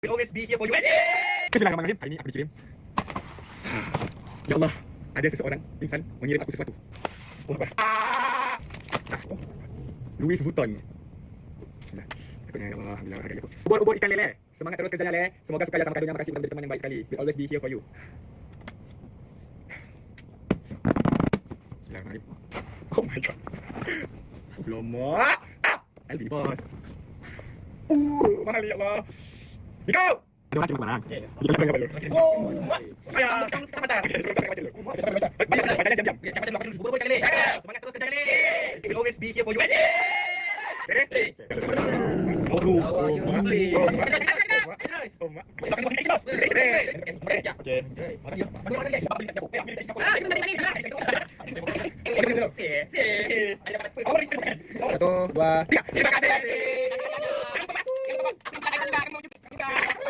Will always be here for you. Bismillahirrahmanirrahim. Hari ini aku dikirim. Ya Allah, ada seseorang insan mengirim aku sesuatu. Oh apa? Louis Vuitton. Bismillah. Takutnya ya Allah, bila harga aku. Ubur-ubur ikan lele. Semangat terus kerjanya le. Semoga suka ya sama kadonya. Makasih menjadi teman yang baik sekali. Will always be here for you. Bismillahirrahmanirrahim. Oh my god. Lama. Albi bos. Mahal ya Allah. Iko! Ada orang cuma barang. Kita tengok dulu. Oh, ayah, kamu tak mata. Baca dulu. Baca jam-jam. Baca dulu. Ubur-ubur ikan lele. Semangat terus kerja lele. Will always be here for you. Aduh. Satu, dua, tiga. Terima kasih.